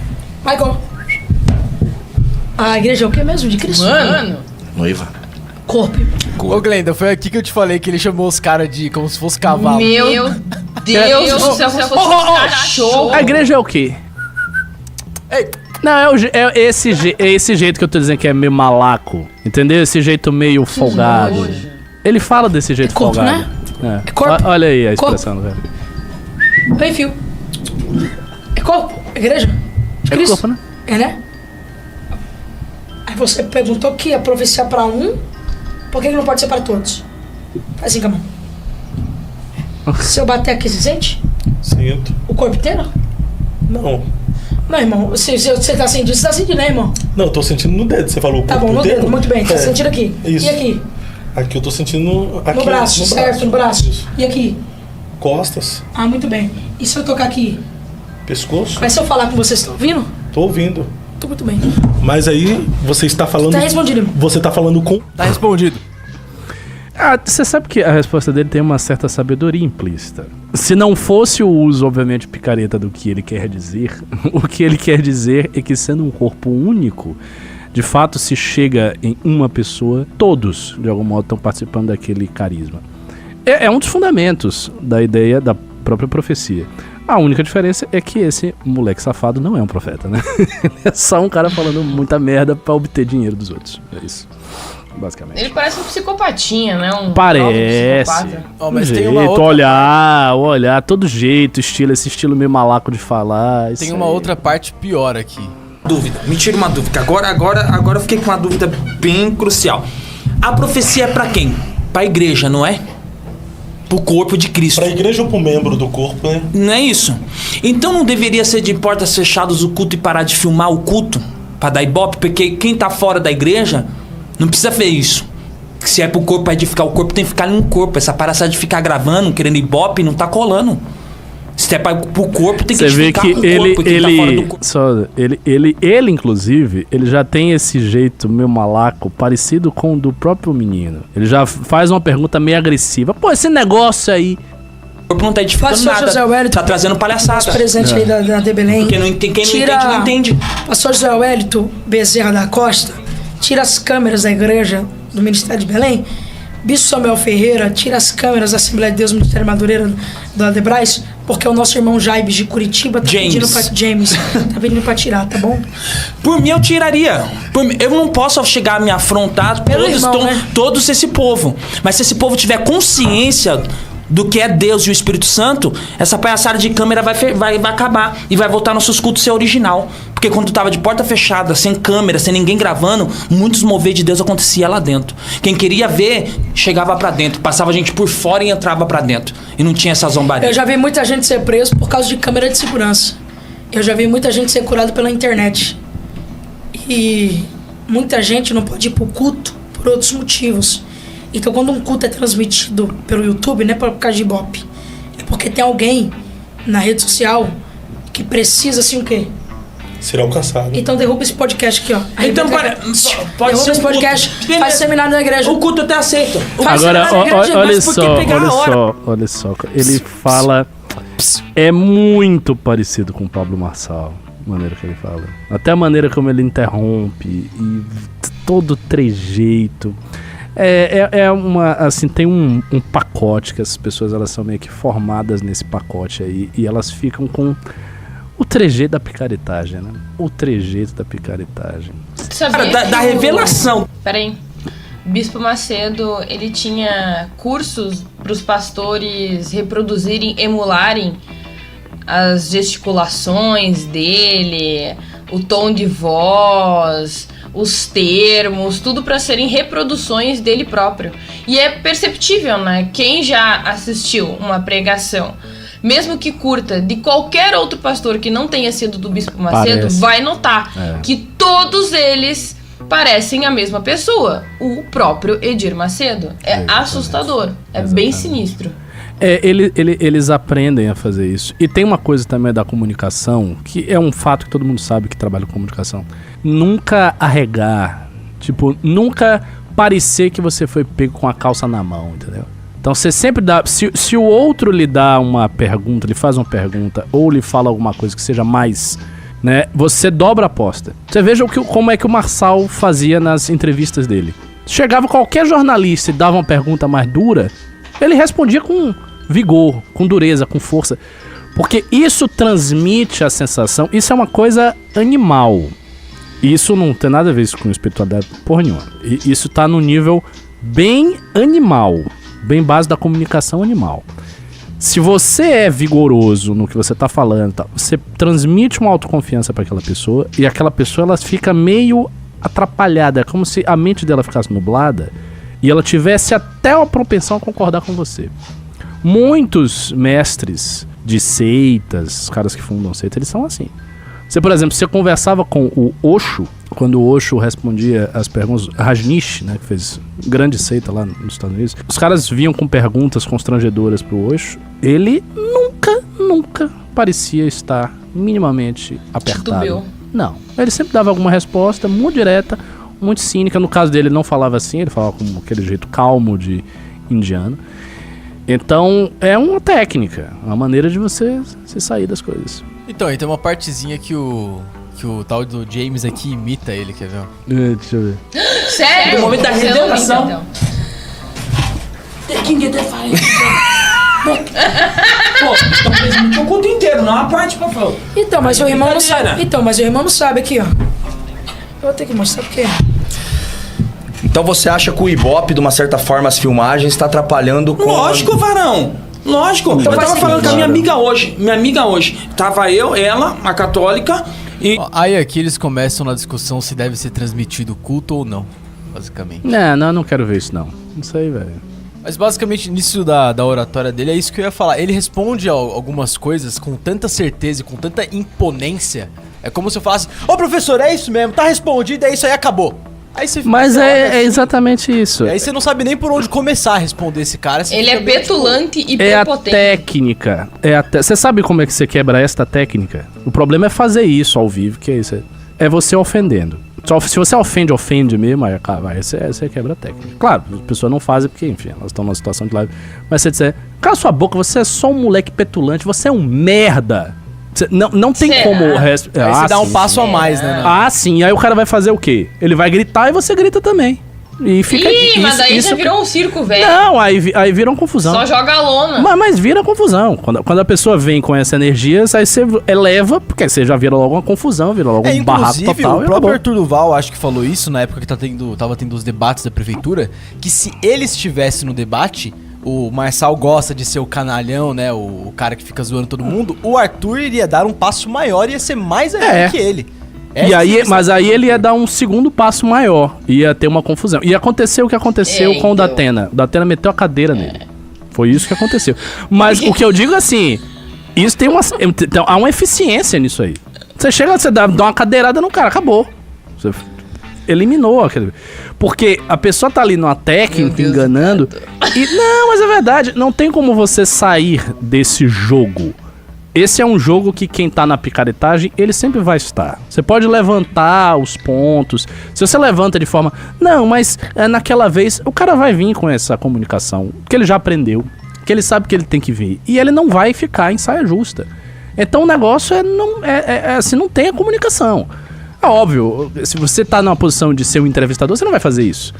Michael, a igreja é o que mesmo? De Cristo? Mano. Noiva. Corpo. Ô Glenda, foi aqui que eu te falei que ele chamou os caras de como se fosse cavalo. Meu Deus do céu, se fosse um cachorro. A igreja é o quê? Ei. Não, é esse jeito que eu tô dizendo que é meio malaco. Entendeu? Esse jeito meio folgado. Ele fala desse jeito corpo, folgado. Né? É corpo. Olha aí a expressão do velho. Oi, fio. É corpo? Igreja? De É Cristo? corpo, né? É, né? Aí você perguntou que a profecia para um, por que não pode ser para todos? Faz assim com a mão. Se eu bater aqui, você sente? Sinto. O corpo inteiro? Não. Não, irmão. Você tá sentindo, você tá sentindo, né, irmão? Não, eu tô sentindo no dedo. Você falou o Tá corpo bom, no inteiro? dedo, muito bem. Tá sentindo aqui. Isso. E aqui? Aqui eu tô sentindo... Aqui No braço, certo? No braço. Isso. E aqui? Costas, Ah, muito bem. E se eu tocar aqui? pescoço. Mas se eu falar com vocês, estão ouvindo? Tô ouvindo. Tô muito bem. Mas aí você está falando... Tá respondido, irmão. Você tá falando com... Tá respondido. Você sabe que a resposta dele tem uma certa sabedoria implícita. Se não fosse o uso, obviamente, picareta do que ele quer dizer, o que ele quer dizer é que, sendo um corpo único, de fato se chega em uma pessoa, todos, de algum modo, estão participando daquele carisma. É um dos fundamentos da ideia da própria profecia. A única diferença é que esse moleque safado não é um profeta, né? Ele é só um cara falando muita merda pra obter dinheiro dos outros. É isso. Basicamente. Ele parece um psicopatinha, né? Parece. Oh, mas jeito, tem uma outra olhar, todo jeito, esse estilo meio malaco de falar. Tem uma outra parte pior aqui. Dúvida, me tira uma dúvida. Agora eu fiquei com uma dúvida bem crucial. A profecia é pra quem? Pra igreja, não é? pro corpo de Cristo. Pra igreja ou pro membro do corpo, né? Não é isso? Então não deveria ser de portas fechadas o culto e parar de filmar o culto pra dar ibope? Porque quem tá fora da igreja não precisa ver isso. Se é pro corpo pra edificar o corpo, tem que ficar no corpo. Essa palhaçada de ficar gravando, querendo ibope, não tá colando. Se é pro corpo, tem que edificar o corpo. Quem tá fora do corpo. Ele, inclusive, ele já tem esse jeito meio malaco, parecido com o do próprio menino. Ele já faz uma pergunta meio agressiva. Pô, esse negócio aí... O corpo não tá edificando Pastor nada. José Wellington, tá trazendo palhaçada. nosso presidente aí da de Belém. Quem não entende. Pastor José Wellington Bezerra da Costa, tira as câmeras da igreja do Ministério de Belém. Bispo Samuel Ferreira, tira as câmeras da Assembleia de Deus Ministério Madureira do Adebrais, porque o nosso irmão Jaibes de Curitiba tá pedindo pra tirar, tá bom? Por mim eu tiraria. Eu não posso chegar a me afrontar todos esse povo. Mas se esse povo tiver consciência do que é Deus e o Espírito Santo, essa palhaçada de câmera vai acabar e vai voltar nossos cultos ser original. Porque quando tava de porta fechada, sem câmera, sem ninguém gravando, muitos mover de Deus acontecia lá dentro. Quem queria ver, chegava pra dentro, passava a gente por fora e entrava pra dentro. E não tinha essa zombaria. Eu já vi muita gente ser preso por causa de câmera de segurança. Eu já vi muita gente ser curada pela internet. E muita gente não pode ir pro culto por outros motivos. Então, quando um culto é transmitido pelo YouTube, não é por causa de ibope. É porque tem alguém na rede social que precisa, assim, o quê? Ser alcançado. Então, derruba esse podcast aqui, ó. Então, pode ser esse podcast, faz seminário na igreja. O culto eu até aceito. Agora, olha só. Ele fala... É muito parecido com o Pablo Marçal, a maneira que ele fala. Até a maneira como ele interrompe e todo trejeito... assim, tem um pacote que as pessoas, elas são meio que formadas nesse pacote aí, e elas ficam com o trejeito da picaretagem, né? O trejeito da picaretagem. Cara, da revelação. Peraí. Bispo Macedo, ele tinha cursos para os pastores reproduzirem, emularem as gesticulações dele, o tom de voz, os termos, tudo para serem reproduções dele próprio. E é perceptível, né? Quem já assistiu uma pregação, mesmo que curta, de qualquer outro pastor que não tenha sido do Bispo Macedo, vai notar que todos eles parecem a mesma pessoa, o próprio Edir Macedo. É assustador, é bem sinistro. Eles aprendem a fazer isso. E tem uma coisa também da comunicação, que é um fato que todo mundo sabe que trabalha com comunicação. Nunca arregar, tipo, nunca parecer que você foi pego com a calça na mão, entendeu? Então você sempre dá... Se o outro lhe dá uma pergunta, lhe faz uma pergunta, ou lhe fala alguma coisa que seja mais... né, você dobra a aposta. Você veja como é que o Marçal fazia nas entrevistas dele. Chegava qualquer jornalista e dava uma pergunta mais dura, ele respondia com vigor, com dureza, com força. Porque isso transmite a sensação... Isso é uma coisa animal. Isso não tem nada a ver com espiritualidade porra nenhuma. Isso tá no nível bem animal. Bem base da comunicação animal. Se você é vigoroso no que você tá falando, tá, você transmite uma autoconfiança para aquela pessoa, e aquela pessoa, ela fica meio atrapalhada. É como se a mente dela ficasse nublada e ela tivesse até uma propensão a concordar com você. Muitos mestres de seitas, os caras que fundam seitas, eles são assim. Você, por exemplo, você conversava com o Osho, quando o Osho respondia as perguntas, Rajneesh, né, que fez grande seita lá nos Estados Unidos, os caras vinham com perguntas constrangedoras pro Osho, ele nunca parecia estar minimamente apertado. Titubeou. Não, ele sempre dava alguma resposta muito direta, muito cínica. No caso dele, ele não falava assim, ele falava com aquele jeito calmo de indiano. Então, é uma técnica, uma maneira de você se sair das coisas. Então, aí tem uma partezinha que o tal do James aqui imita ele, quer ver? Deixa eu ver. Sério? No momento da revelação. Então. Pô, então transmitiu o culto inteiro, não a parte, por favor. Então, mas o irmão não sabe. Então, mas o irmão não sabe aqui, ó. Eu vou ter que mostrar porque... Então você acha que o Ibope, de uma certa forma, as filmagens, está atrapalhando com... Lógico, varão. Lógico. Então, eu tava falando com a minha amiga hoje. Tava eu, ela, a católica e... Aí aqui eles começam na discussão se deve ser transmitido culto ou não, basicamente. Não quero ver isso não. Isso aí, velho. Mas basicamente, nisso da oratória dele, é isso que eu ia falar. Ele responde algumas coisas com tanta certeza e com tanta imponência. É como se eu falasse, ô professor, é isso mesmo, tá respondido, é isso aí, acabou. Aí você Mas é exatamente isso. E aí você não sabe nem por onde começar a responder esse cara. Ele é petulante e prepotente. É a técnica. Você sabe como é que você quebra esta técnica? O problema é fazer isso ao vivo, que é isso. É você ofendendo. Se você ofende mesmo, aí você quebra a técnica. Claro, as pessoas não fazem porque, enfim, elas estão numa situação de live. Mas você disser, cala sua boca, você é só um moleque petulante, você é um merda. Não tem como... Aí você dá um passo a mais, né? Sim. Aí o cara vai fazer o quê? Ele vai gritar e você grita também. E fica mas daí já virou um circo, velho. Não, aí vira uma confusão. Só joga a lona. Mas vira confusão. Quando a pessoa vem com essa energia, aí você eleva, porque você já vira logo uma confusão, vira logo um barraco total. O próprio Arthur Duval, acho que falou isso na época que tava tendo os debates da prefeitura, que se ele estivesse no debate, o Marçal gosta de ser o canalhão, né, o cara que fica zoando todo mundo, o Arthur iria dar um passo maior e ia ser mais ainda que ele. Mas aí ele ia dar um segundo passo maior. Ia ter uma confusão. E aconteceu o que aconteceu com o Datena. O Datena meteu a cadeira nele. Foi isso que aconteceu. Mas o que eu digo assim, isso tem há uma eficiência nisso aí. Você chega, você dá uma cadeirada no cara, acabou. Você eliminou aquele. Porque a pessoa tá ali numa técnica enganando. Não, mas é verdade. Não tem como você sair desse jogo. Esse é um jogo que quem tá na picaretagem, ele sempre vai estar. Você pode levantar os pontos. Se você levanta de forma... Não, mas naquela vez, o cara vai vir com essa comunicação, que ele já aprendeu, que ele sabe que ele tem que vir. E ele não vai ficar em saia justa. Então o negócio assim, não tem a comunicação. É óbvio, se você tá numa posição de ser um entrevistador, você não vai fazer isso.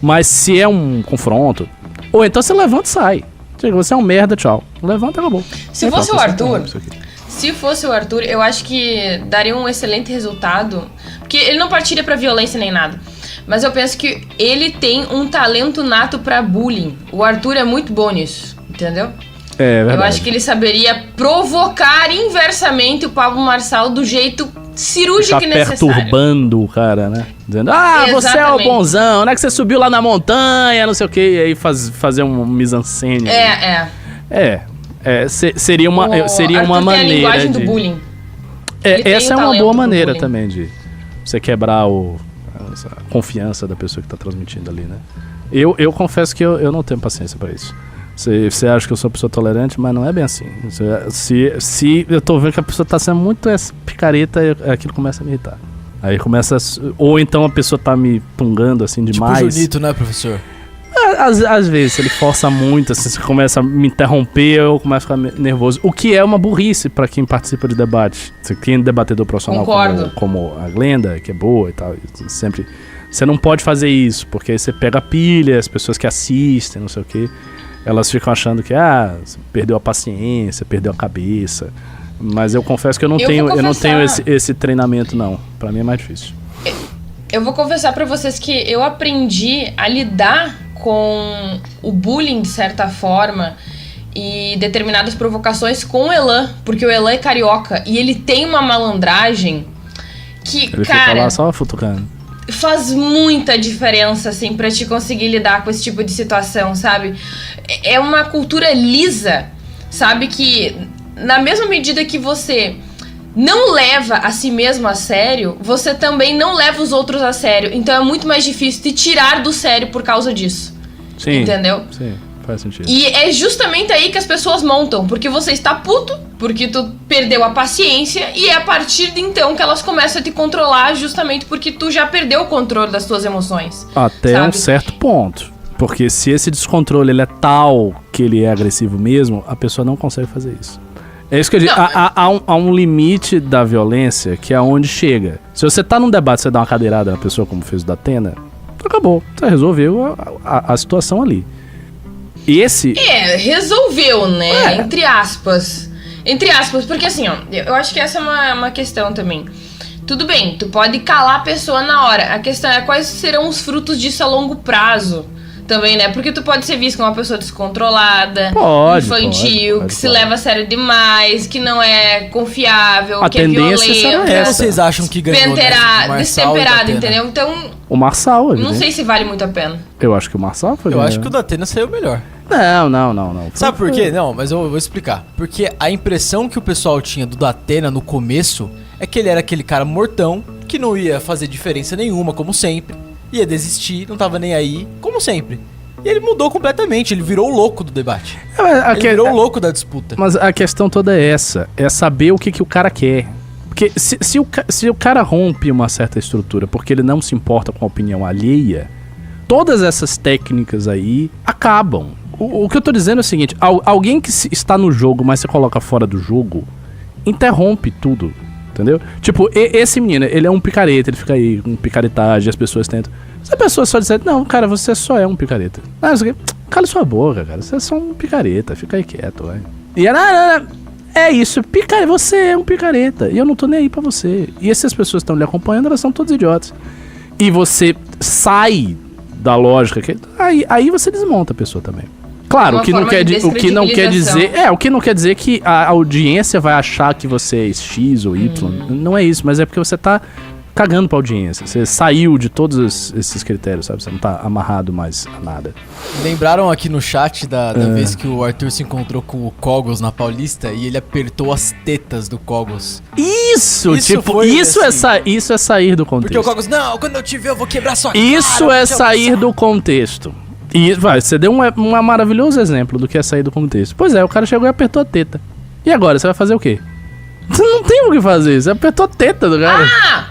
Mas se é um confronto... Ou então você levanta e sai. Você é um merda, tchau. Levanta e acabou. Se fosse o Arthur, eu acho que daria um excelente resultado. Porque ele não partiria pra violência nem nada. Mas eu penso que ele tem um talento nato pra bullying. O Arthur é muito bom nisso, entendeu? É verdade. Eu acho que ele saberia provocar inversamente o Pablo Marçal do jeito cirúrgico e necessário. Perturbando o cara, né? Dizendo, você é o bonzão, não é que você subiu lá na montanha, não sei o que, e aí fazer um mise-en-scène. Seria uma maneira tem a linguagem do bullying. Essa é uma boa maneira também de você quebrar a confiança da pessoa que tá transmitindo ali, né? Eu confesso que eu não tenho paciência pra isso. Você acha que eu sou uma pessoa tolerante, mas não é bem assim. Se eu tô vendo que a pessoa tá sendo muito picareta, aquilo começa a me irritar. Aí começa... Ou então a pessoa tá me pungando assim demais. Tipo o Junito, né, professor? Às vezes, ele força muito, assim, você começa a me interromper, eu começo a ficar nervoso. O que é uma burrice pra quem participa de debate. Quem é debatedor profissional como a Glenda, que é boa e tal, sempre... Você não pode fazer isso, porque aí você pega a pilha, as pessoas que assistem, não sei o quê... Elas ficam achando que, você perdeu a paciência, perdeu a cabeça. Mas eu confesso que eu não tenho esse treinamento, não. Pra mim é mais difícil. Eu vou confessar pra vocês que eu aprendi a lidar com o bullying, de certa forma, e determinadas provocações com o Elan. Porque o Elan é carioca e ele tem uma malandragem que, ele fica lá só futucando. Faz muita diferença, assim, pra te conseguir lidar com esse tipo de situação, sabe? É uma cultura lisa, sabe? Que na mesma medida que você não leva a si mesmo a sério, você também não leva os outros a sério. Então é muito mais difícil te tirar do sério por causa disso. Sim. Entendeu? Sim, faz sentido. E é justamente aí que as pessoas montam, porque você está puto, porque tu perdeu a paciência, e é a partir de então que elas começam a te controlar, justamente porque tu já perdeu o controle das tuas emoções. Até sabe? Um certo ponto. Porque se esse descontrole ele é tal que ele é agressivo mesmo, a pessoa não consegue fazer isso. É isso que eu digo. Há um limite da violência que é onde chega. Se você tá num debate, você dá uma cadeirada na pessoa, como fez o Datena, acabou. Você resolveu a situação ali. Resolveu, né? Entre aspas. Entre aspas, porque assim, eu acho que essa é uma questão também. Tudo bem, tu pode calar a pessoa na hora. A questão é quais serão os frutos disso a longo prazo. também, né? Porque tu pode ser visto como uma pessoa descontrolada, infantil, pode, que se leva a sério demais, que não é confiável, a que é tendência será violenta. essa. Vocês acham que ganhou, né? Destemperado, entendeu? Então, O Marçal, não sei se vale muito a pena. Eu acho que o Marçal foi Eu acho que o Datena saiu melhor. Não. Sabe por quê? Não, mas eu vou explicar. Porque a impressão que o pessoal tinha do Datena no começo é que ele era aquele cara mortão, que não ia fazer diferença nenhuma, como sempre. Ia desistir, não tava nem aí, como sempre. E ele mudou completamente, ele virou o louco do debate. Ele virou o louco da disputa. Mas a questão toda é essa, é saber o que o cara quer. Porque se o cara rompe uma certa estrutura porque ele não se importa com a opinião alheia, todas essas técnicas aí acabam. O que eu tô dizendo é o seguinte, alguém que está no jogo, mas se coloca fora do jogo, interrompe tudo, entendeu? Tipo, esse menino, ele é um picareta, ele fica aí com picaretagem, as pessoas tentam. Se a pessoa só disser, não, cara, você só é um picareta. Não, cala sua boca, cara, você é só um picareta, fica aí quieto, vai. E ela, é isso, você é um picareta, e eu não tô nem aí pra você. E essas pessoas que estão lhe acompanhando, elas são todas idiotas. E você sai da lógica, aí você desmonta a pessoa também. Claro, o que não quer dizer que a audiência vai achar que você é X ou Y. Não é isso, mas é porque você tá cagando pra audiência. Você saiu de todos esses critérios, sabe? Você não tá amarrado mais a nada. Lembraram aqui no chat da vez que o Arthur se encontrou com o Kogos na Paulista e ele apertou as tetas do Kogos. Isso é sair do contexto. Porque o Kogos, não, quando eu te ver eu vou quebrar sua cara. Isso é sair do contexto. E você deu um maravilhoso exemplo do que é sair do contexto. Pois é, o cara chegou e apertou a teta. E agora, você vai fazer o quê? Você não tem o que fazer, você apertou a teta do cara.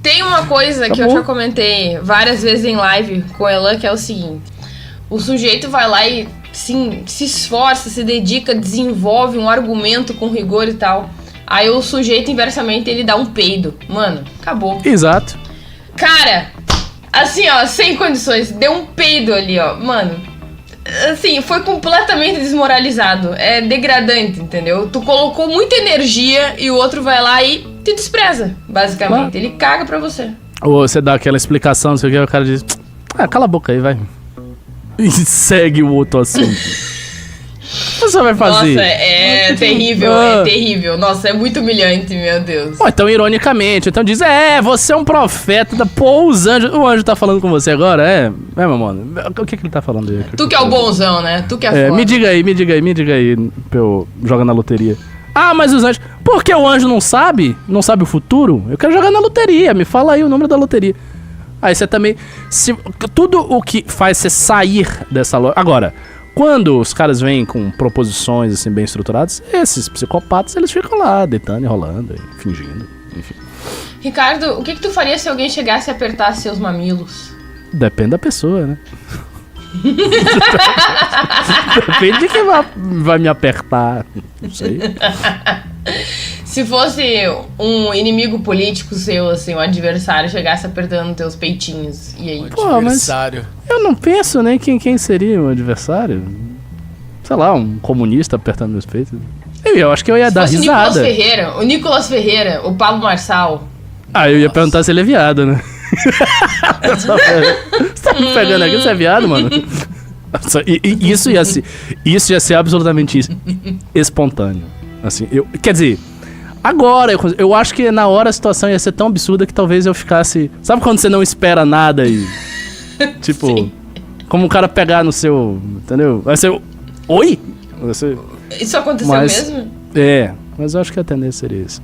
Tem uma coisa que eu já comentei várias vezes em live com o Elan, que é o seguinte. O sujeito vai lá e sim, se esforça, se dedica, desenvolve um argumento com rigor e tal. Aí o sujeito, inversamente, ele dá um peido. Mano, acabou. Exato. Cara, assim, ó, sem condições, deu um peido ali, ó. Mano, assim, foi completamente desmoralizado. É degradante, entendeu? Tu colocou muita energia e o outro vai lá e te despreza, basicamente. Ele caga pra você. Ou você dá aquela explicação, não sei o que, o cara diz, cala a boca aí, vai. E segue o outro assunto. O que você vai fazer? Nossa, é terrível, é terrível. Nossa, é muito humilhante, meu Deus. Então, ironicamente, então diz, você é um profeta, pô, o anjo tá falando com você agora, meu mano, o que ele tá falando aí? Tu que é o bonzão, né? Tu que é foda. Me diga aí, pra eu jogar na loteria. Mas os anjos, porque o anjo não sabe o futuro? Eu quero jogar na loteria, me fala aí o número da loteria. Aí você também, tudo o que faz você sair dessa lógica, agora... Quando os caras vêm com proposições assim bem estruturadas, esses psicopatas, eles ficam lá, deitando e rolando, e fingindo, enfim. Ricardo, o que tu faria se alguém chegasse e apertasse seus mamilos? Depende da pessoa, né? Depende de quem vai me apertar, não sei. Se fosse um inimigo político seu, assim, um adversário, chegasse apertando teus peitinhos, e aí? Adversário. Mas eu não penso nem quem seria o adversário. Sei lá, um comunista apertando meus peitos. Eu acho que eu ia dar risada. O Nicolas Ferreira, o Pablo Marçal. Eu ia perguntar se ele é viado, né? Você tá me pegando aqui, você é viado, mano? Isso ia ser absolutamente espontâneo. Assim, quer dizer, agora eu acho que na hora a situação ia ser tão absurda que talvez eu ficasse... Sabe quando você não espera nada e... Tipo, sim. Como o cara pegar no seu... Entendeu? Vai ser... Oi? Isso aconteceu mesmo? Mas eu acho que a tendência seria isso.